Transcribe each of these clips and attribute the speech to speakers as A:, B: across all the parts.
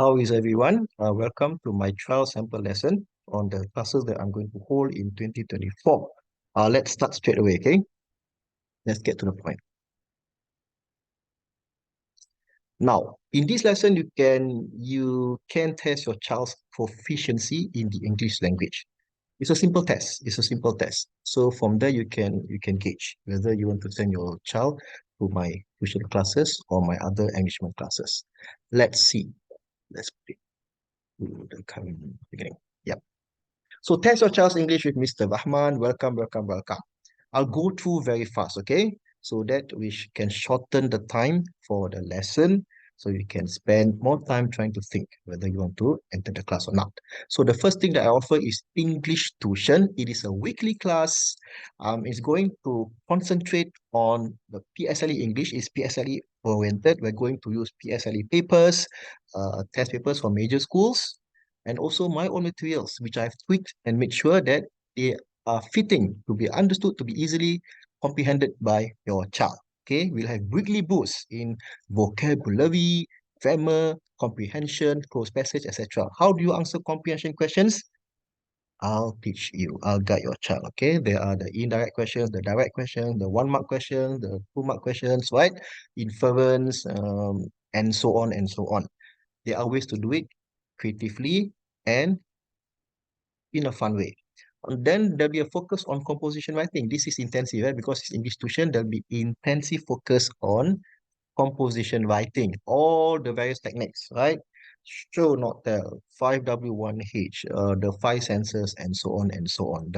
A: How is everyone? Welcome to my trial sample lesson on the classes that I'm going to hold in 2024. Let's start straight away, okay? Let's get to the point. Now, in this lesson, you can test your child's proficiency in the English language. It's a simple test. It's a simple test. So from there, you can gauge whether you want to send your child to my tuition classes or my other enrichment classes. Let's see. Let's put it to the current beginning. Yeah. So test your child's English with Mr. Rahman. Welcome, welcome, welcome. I'll go through very fast, okay? So that can shorten the time for the lesson, so you can spend more time trying to think whether you want to enter the class or not. So the first thing that I offer is English tuition. It is a weekly class. It's going to concentrate on the PSLE English. It's PSLE oriented. We're going to use PSLE papers, test papers for major schools, and also my own materials, which I've tweaked and made sure that they are fitting to be understood, to be easily comprehended by your child. Okay, we'll have weekly boosts in vocabulary, grammar, comprehension, close passage, etc. How do you answer comprehension questions? I'll teach you. I'll guide your child. Okay, there are the indirect questions, the direct questions, the 1 mark questions, the 2 mark questions, right? Inference, and so on and so on. There are ways to do it creatively and in a fun way. And then there'll be a focus on composition writing. This is intensive, right? Because it's English tuition, there'll be intensive focus on composition writing, all the various techniques, right? Show, not tell, 5W1H, the five senses, and so on and so on.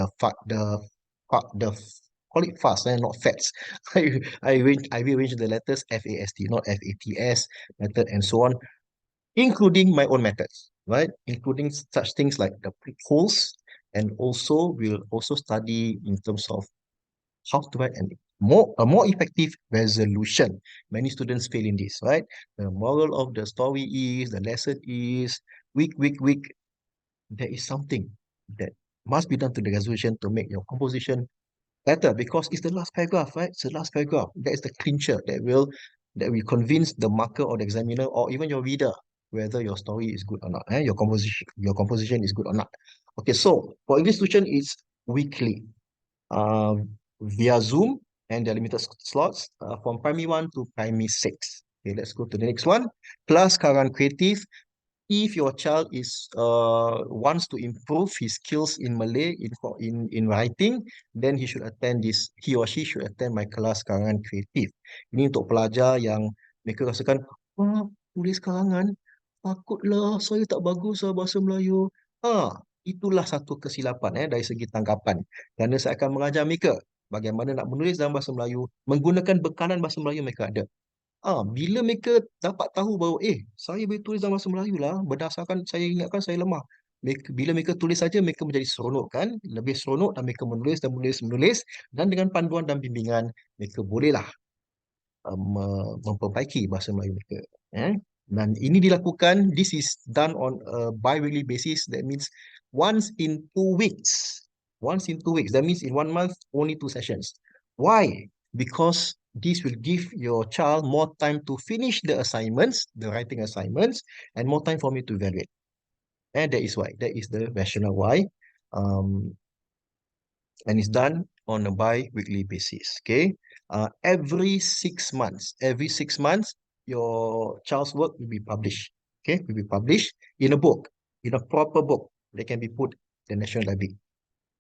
A: Call it fast and not fats. I rearrange the letters FAST, not FATS method, and so on, including my own methods, right? Including such things like the holes, and also we'll also study in terms of how to write a more effective resolution. Many students fail in this, right? The moral of the story is, the lesson is, week, there is something that must be done to the resolution to make your composition better, because it's the last paragraph, right? It's the last paragraph. That is the clincher that will convince the marker or the examiner or even your reader whether your story is good or not. Your composition is good or not. Okay, so for English tuition, it's weekly, via Zoom, and there are limited slots from primary 1 to primary 6. Okay, let's go to the next one. Plus current creative. If your child wants to improve his skills in Malay in writing, then he or she should attend my kelas karangan kreatif. Ini untuk pelajar yang mereka rasakan, tulis karangan, takutlah saya tak bagus bahasa Melayu. Itulah satu kesilapan dari segi tanggapan. Kerana saya akan mengajar mereka bagaimana nak menulis dalam bahasa Melayu menggunakan bekalan bahasa Melayu mereka ada. Bila mereka dapat tahu bahawa saya boleh tulis dalam bahasa Melayu lah, berdasarkan saya ingatkan saya lemah. Bila mereka tulis saja, mereka menjadi seronok kan, lebih seronok, dan mereka menulis dan menulis, dan dengan panduan dan bimbingan mereka bolehlah memperbaiki bahasa Melayu mereka. Dan ini dilakukan, this is done on a bi-weekly basis. That means once in 2 weeks. Once in 2 weeks. That means in 1 month, only 2 sessions. Why? Because this will give your child more time to finish the assignments, the writing assignments, and more time for me to evaluate. And that is why. That is the rationale why. And it's done on a bi-weekly basis. Okay. Every 6 months, your child's work will be published. Okay, will be published in a book, in a proper book that can be put in the National Library.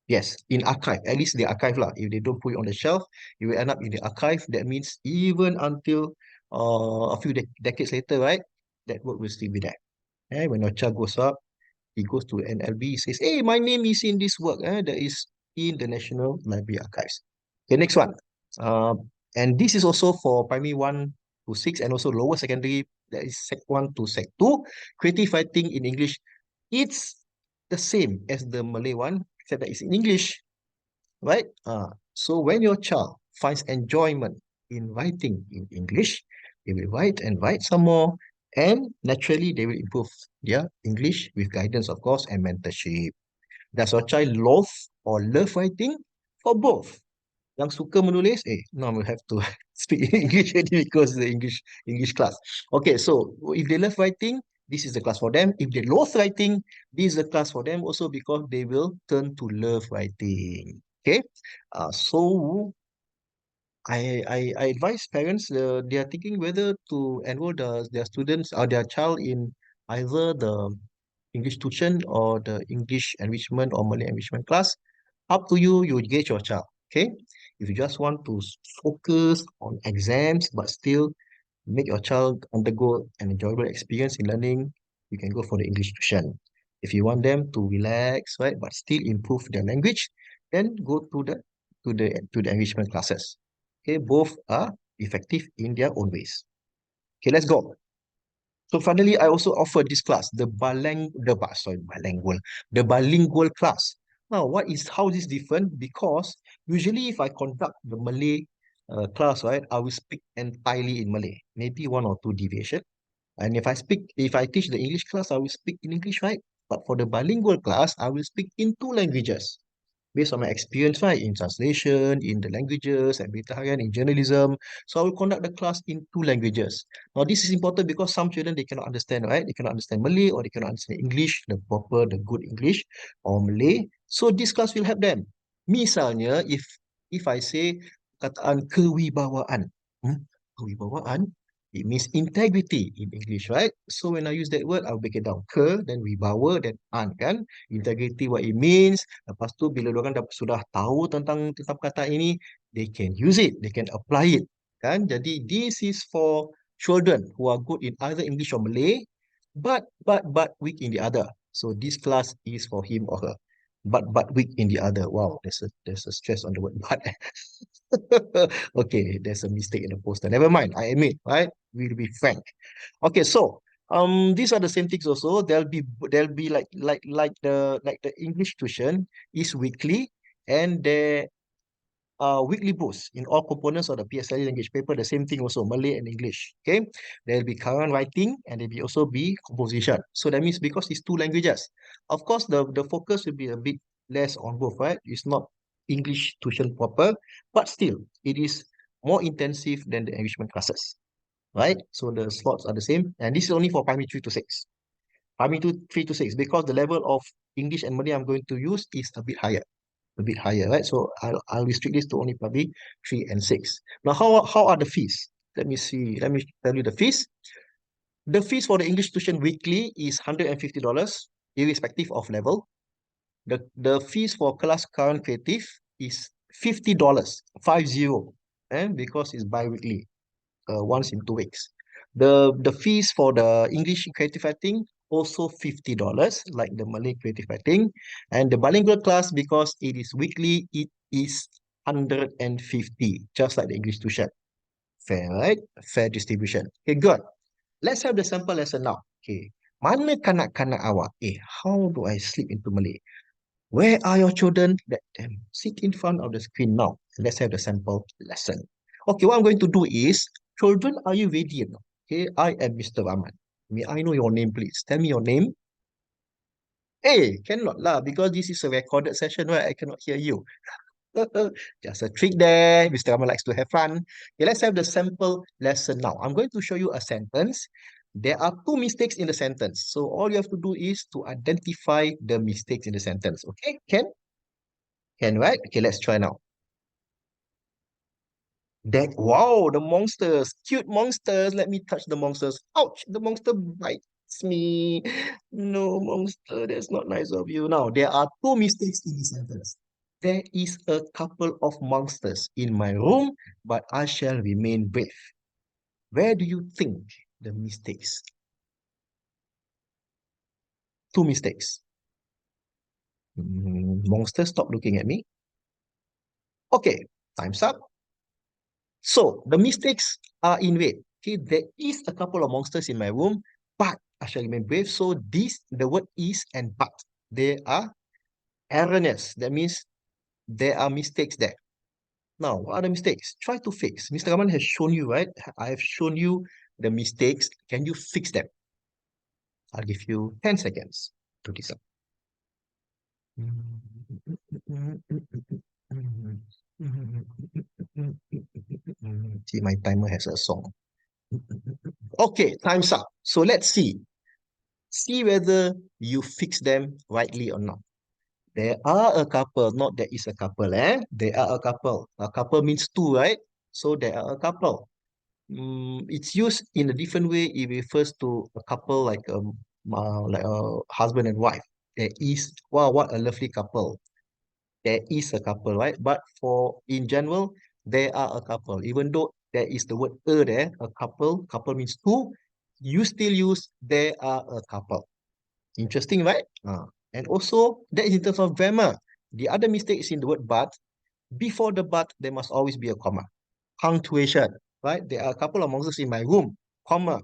A: Yes, in archive, at least the archive lah. If they don't put it on the shelf, it will end up in the archive. That means even until a few decades later, right? That work will still be there. When your child grows up, he goes to NLB, he says, hey, my name is in this work that is in the National Library Archives. Okay, next one. And this is also for primary 1 to 6 and also lower secondary, that is Sec 1 to Sec 2. Creative writing in English, it's the same as the Malay one, except that it's in English, right? So when your child finds enjoyment in writing in English, they will write and write some more, and naturally they will improve their English with guidance, of course, and mentorship. Does your child love or love writing? For both. Yang suka menulis, now we have to speak English already because the English class. Okay, so if they love writing, this is the class for them. If they loathe writing, this is the class for them also because they will turn to love writing. Okay, so I advise parents, they are thinking whether to enroll their students or their child in either the English tuition or the English enrichment or Malay enrichment class. Up to you, you gauge your child. Okay, if you just want to focus on exams but still make your child undergo an enjoyable experience in learning, you can go for the English tuition. If you want them to relax, right, but still improve their language, then go to the enrichment classes. Okay, both are effective in their own ways. Okay, let's go. So finally, I also offer this class, the bilingual class. Now, how is this different? Because usually if I conduct the Malay class, right, I will speak entirely in Malay, maybe one or two deviation. And if I teach the English class, I will speak in English, right? But for the bilingual class, I will speak in two languages based on my experience, right, in translation, in the languages, and berita harian, in journalism. So I will conduct the class in two languages. Now, this is important because some children, they cannot understand, right? They cannot understand Malay or they cannot understand English, the good English or Malay. So this class will help them. Misalnya, if I say kataan kewibawaan, kewibawaan, it means integrity in English, right? So when I use that word, I'll break it down. Ke, then wibawa, then an, kan? Integrity, what it means. Lepas tu bila orang sudah tahu tentang kata ini, they can use it, they can apply it, kan? Jadi this is for children who are good in either English or Malay, but weak in the other. So this class is for him or her. But weak in the other. Wow, there's a stress on the word but. Okay, there's a mistake in the poster. Never mind, I admit, right? We'll be frank. Okay, so these are the same things also. There'll be like the English tuition is weekly, and there are weekly boosts in all components of the PSLE language paper. The same thing also, Malay and English. Okay, there'll be current writing and there'll be also be composition. So that means because it's two languages, of course the focus will be a bit less on both, right? It's not English tuition proper, but still it is more intensive than the enrichment classes, right? So the slots are the same, and this is only for primary 3 to 6. Primary 3 to 6, because the level of English and Malay I'm going to use is a bit higher, right? So I'll restrict this to only primary 3 and 6. Now, how are the fees? Let me see. Let me tell you the fees. The fees for the English tuition weekly is $150, irrespective of level. The fees for class current creative is $50, 50, and because it's bi-weekly, once in 2 weeks. The fees for the English creative writing also $50, like the Malay creative writing. And the bilingual class, because it is weekly, it is 150, just like the English tuition. Fair, right? Fair distribution. Okay, good. Let's have the sample lesson now. Okay. Mana kanak-kanak awak? How do I slip into Malay? Where are your children? Let them sit in front of the screen now. Let's have the sample lesson. Okay, what I'm going to do is, children, are you ready now? Okay, I am Mr. Rahman. May I know your name, please? Tell me your name. Hey, cannot lah, because this is a recorded session, right? I cannot hear you. Just a trick there. Mr. Rahman likes to have fun. Okay, let's have the sample lesson now. I'm going to show you a sentence. There are two mistakes in the sentence. So all you have to do is to identify the mistakes in the sentence. Okay, Can? Can, right? Okay, let's try now. Wow, the monsters, cute monsters. Let me touch the monsters. Ouch, the monster bites me. No, monster, that's not nice of you. Now, there are two mistakes in this sentence. There is a couple of monsters in my room, but I shall remain brave. Where do you think the mistakes? Two mistakes. Monster, stop looking at me. Okay, time's up. So the mistakes are in red. Okay, there is a couple of monsters in my room, but I shall remain brave. So the word is and but. They are erroneous. That means there are mistakes there. Now, what are the mistakes? Try to fix. Mr. Rahman has shown you, right? I have shown you the mistakes. Can you fix them? I'll give you 10 seconds to decide. See, my timer has a song. Okay, time's up. So let's see. See whether you fix them rightly or not. There are a couple, not there is a couple, eh? There are a couple. A couple means two, right? So there are a couple. It's used in a different way. It refers to a couple like a husband and wife. There is, wow, what a lovely couple. There is a couple, right? But for in general, there are a couple. Even though there is the word a there, a couple means two, you still use there are a couple. Interesting, right? And also, that is in terms of grammar. The other mistake is in the word but. Before the but, there must always be a comma. Punctuation, right? There are a couple of monsters in my room, comma.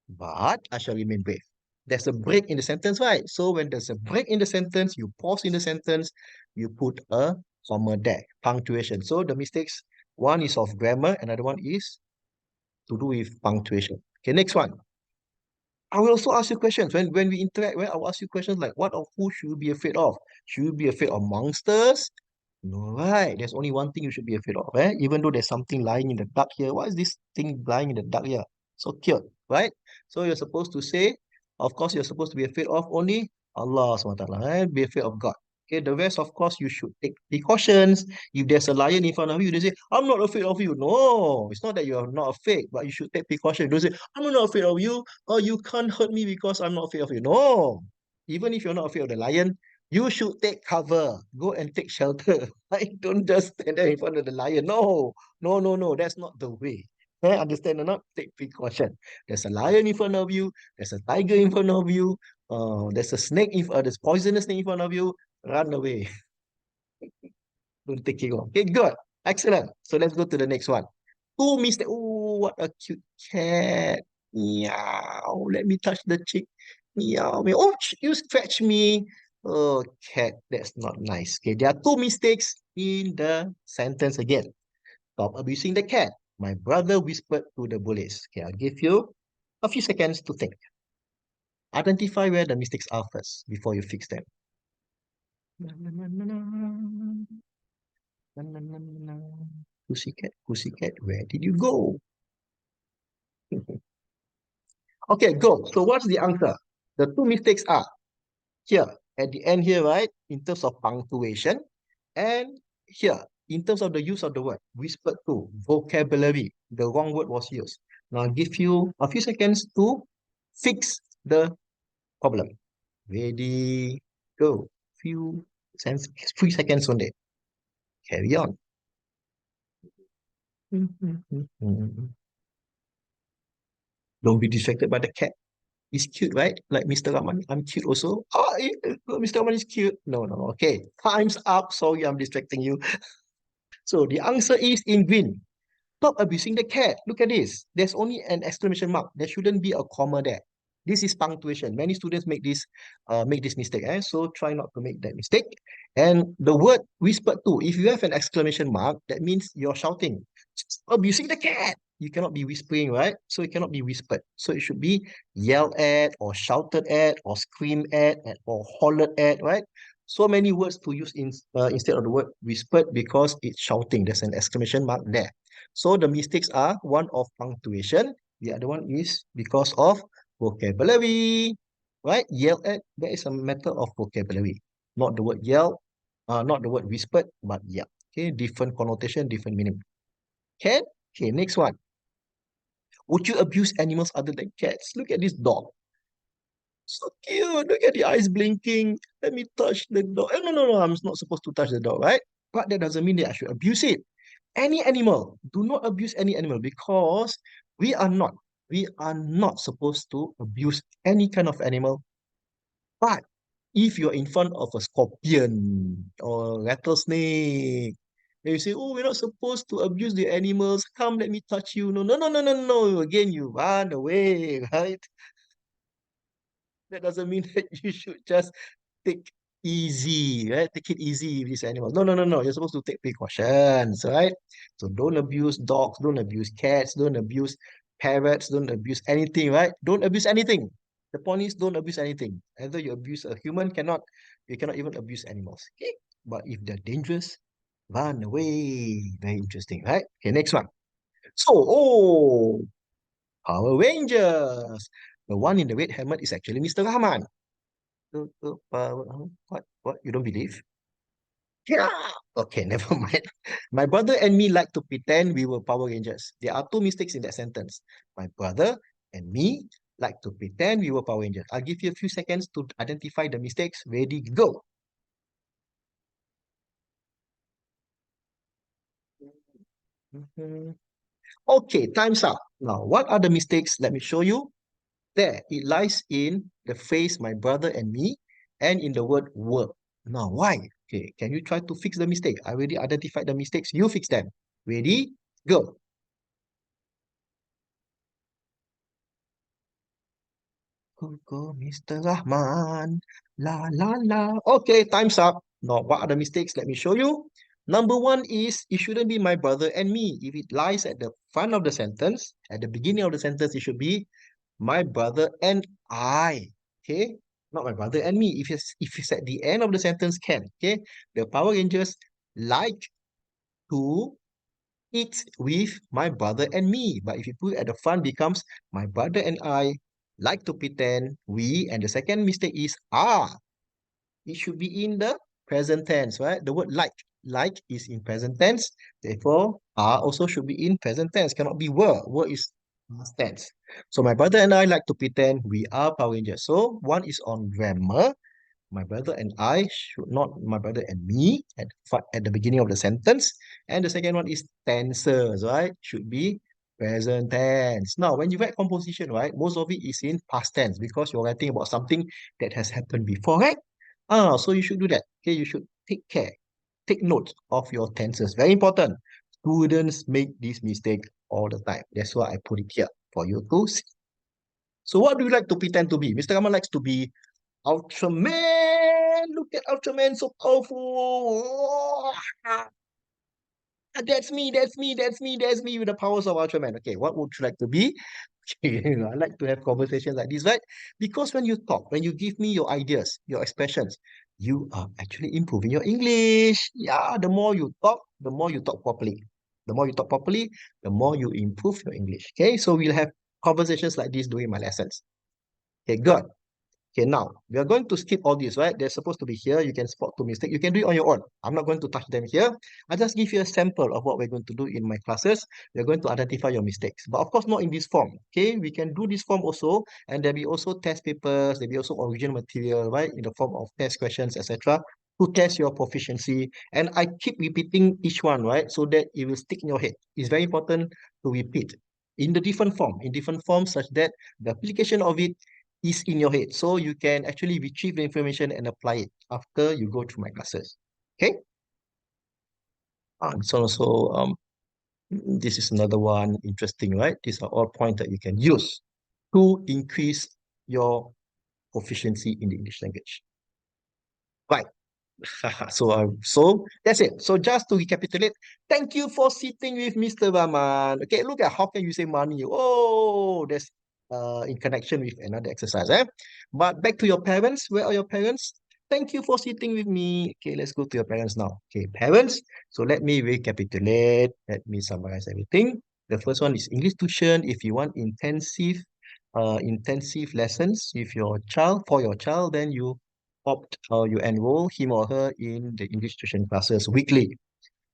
A: But I shall remain brave. There's a break in the sentence, right? So when there's a break in the sentence, you pause in the sentence, you put a comma there, punctuation. So the mistakes, one is of grammar, another one is to do with punctuation. Okay, next one. I will also ask you questions. When we interact, right, I will ask you questions like what or who should you be afraid of? Should you be afraid of monsters? No, right. There's only one thing you should be afraid of, eh? Even though there's something lying in the dark here. What is this thing lying in the dark here? So cute, right? So you're supposed to say, of course, you're supposed to be afraid of only Allah SWT, eh? Be afraid of God. Okay, the rest, of course, you should take precautions. If there's a lion in front of you, they say, I'm not afraid of you. No, it's not that you're not afraid, but you should take precaution. Don't say, I'm not afraid of you, or you can't hurt me because I'm not afraid of you. No. Even if you're not afraid of the lion, you should take cover. Go and take shelter. Right? Don't just stand there in front of the lion. No, no, no, no. That's not the way. Understand or not? Take precaution. There's a lion in front of you. There's a tiger in front of you. There's a snake there's poisonous snake in front of you. Run away. Don't take it on. Okay, good. Excellent. So let's go to the next one. Two mistakes. Oh, what a cute cat. Meow. Let me touch the cheek. Meow. Meow. Oh, you scratch me. Oh, cat. That's not nice. Okay, there are two mistakes in the sentence again. Stop abusing the cat. My brother whispered to the bullies. Okay, I'll give you a few seconds to think. Identify where the mistakes are first before you fix them. Na, na, na, na, na. Na, na, na, na, na. Pussycat, pussycat, where did you go? Okay, go. So what's the answer? The two mistakes are here at the end here, right? In terms of punctuation, and here in terms of the use of the word whispered to vocabulary. The wrong word was used. Now I'll give you a few seconds to fix the problem. Ready, go. Few seconds on it. Carry on. Don't be distracted by the cat. He's cute, right? Like Mr. Rahman, I'm cute also. Oh, Mr. Rahman is cute. No, no, no. Okay, time's up. Sorry, I'm distracting you. So the answer is in green. Stop abusing the cat. Look at this. There's only an exclamation mark. There shouldn't be a comma there. This is punctuation. Many students make this mistake. So try not to make that mistake. And the word whispered to, if you have an exclamation mark, that means you're shouting. Stop abusing the cat. You cannot be whispering, right? So it cannot be whispered. So it should be yelled at or shouted at or screamed at or hollered at, right? So many words to use instead of the word whispered because it's shouting. There's an exclamation mark there. So the mistakes are one of punctuation, the other one is because of vocabulary, right? Yell at, that is a matter of vocabulary, not the word yell, not the word whispered, but yell. Okay, different connotation, different meaning. Can? Okay, next one. Would you abuse animals other than cats? Look at this dog. So cute. Look at the eyes blinking. Let me touch the dog. No, no, no. I'm not supposed to touch the dog, right? But that doesn't mean that I should abuse it. Any animal, do not abuse any animal because we are not, we are not supposed to abuse any kind of animal. But if you're in front of a scorpion or rattlesnake, and you say, oh, we're not supposed to abuse the animals. Come, let me touch you. No, no, no, no, no, no. Again, you run away, right? That doesn't mean that you should just take easy, right? Take it easy with these animals. No, no, no, no. You're supposed to take precautions, right? So don't abuse dogs, don't abuse cats, don't abuse parrots, don't abuse anything, right? Don't abuse anything. The point is don't abuse anything. Either you abuse a human, you cannot even abuse animals. Okay? But if they're dangerous, run away. Very interesting, right? Okay, next one. So, oh, Power Rangers. The one in the red helmet is actually Mr. Rahman. What? You don't believe? Yeah. Okay, never mind. My brother and me like to pretend we were Power Rangers. There are two mistakes in that sentence. My brother and me like to pretend we were Power Rangers. I'll give you a few seconds to identify the mistakes. Ready, go. Mhm. Okay, time's up. Now, what are the mistakes? Let me show you. There, it lies in the phrase my brother and me and in the word work. Now, why? Okay, can you try to fix the mistake? I already identified the mistakes. You fix them. Ready? Go. Go, Mr. Rahman. La, la, la. Okay, time's up. Now, what are the mistakes? Let me show you. Number one is it shouldn't be my brother and me. If it lies at the front of the sentence, at the beginning of the sentence, it should be my brother and I. Okay? Not my brother and me. If it's at the end of the sentence, can. Okay? The Power Rangers like to eat with my brother and me. But if you put it at the front, becomes my brother and I like to pretend we. And the second mistake is are. It should be in the present tense, right? The word like is in present tense. Therefore, are also should be in present tense. Cannot be were. Were is past tense. So my brother and I like to pretend we are Power Rangers. So one is on grammar. My brother and I should not my brother and me at the beginning of the sentence. And the second one is tenses, right? Should be present tense. Now, when you write composition, right, most of it is in past tense because you're writing about something that has happened before, right? So you should do that. Okay, you should take care, take note of your tenses. Very important. Students make this mistake all the time. That's why I put it here for you to see. So what do you like to pretend to be? Mr. Rahman likes to be Ultraman! Look at Ultraman, so powerful! That's me with the powers of Ultraman. Okay, what would you like to be? I like to have conversations like this, right? Because when you talk, when you give me your ideas, your expressions, you are actually improving your English. Yeah, the more you talk, the more you talk properly. The more you talk properly, the more you improve your English. Okay, so we'll have conversations like this during my lessons. Okay, good. Okay, now we are going to skip all this, right? They're supposed to be here. You can spot two mistakes. You can do it on your own. I'm not going to touch them here. I just give you a sample of what we're going to do in my classes. We're going to identify your mistakes, but of course not in this form. Okay, we can do this form also, and there'll be also test papers. There'll be also original material, right, in the form of test questions, etc., to test your proficiency. And I keep repeating each one, right, so that it will stick in your head. It's very important to repeat in the different form, in different forms, such that the application of it is in your head. So you can actually retrieve the information and apply it after you go through my classes. Okay? So also, this is another one interesting, right? These are all points that you can use to increase your proficiency in the English language. Right. So that's it. So just to recapitulate, thank you for sitting with Mr. Rahman. Okay, look at how can you say money? Oh, that's in connection with another exercise. But back to your parents. Where are your parents? Thank you for sitting with me. Okay, let's go to your parents now. Okay, parents. So let me recapitulate. Let me summarize everything. The first one is English tuition. If you want intensive lessons with your child for your child, then you enroll him or her in the English tuition classes weekly.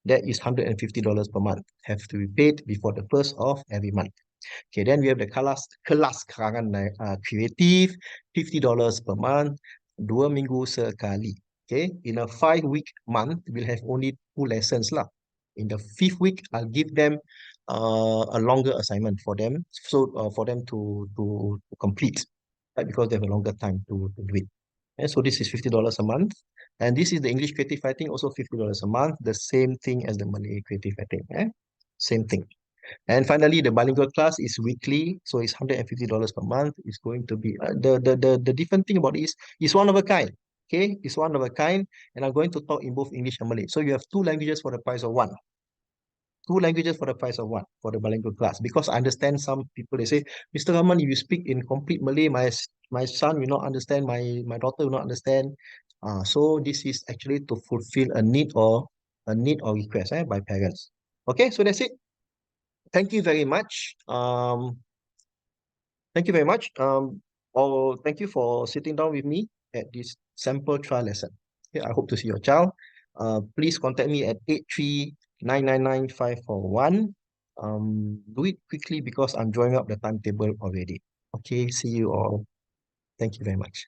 A: That is $150 per month. Have to be paid before the first of every month. Okay, then we have the kelas karangan kreatif, $50 per month, 2 minggu sekali. Okay, in a 5 week month, we'll have only 2 lessons lah. In the fifth week, I'll give them a longer assignment for them, so for them to complete, right? Because they have a longer time to do it. And so this is $50 a month. And this is the English creative writing, also $50 a month. The same thing as the Malay creative writing. Same thing. And finally, the bilingual class is weekly, so it's $150 per month. It's going to be the different thing about it is it's one of a kind. Okay, it's one of a kind, and I'm going to talk in both English and Malay. So you have two languages for the price of one. Two languages for the price of one for the bilingual class. Because I understand some people they say, Mr. Rahman, if you speak in complete Malay, my son will not understand, my daughter will not understand. So this is actually to fulfill a need or request by parents. Okay, so that's it. Thank you very much. Thank you very much. Thank you for sitting down with me at this sample trial lesson. Okay, I hope to see your child. Please contact me at 83999541. Do it quickly because I'm drawing up the timetable already. Okay, see you all. Thank you very much.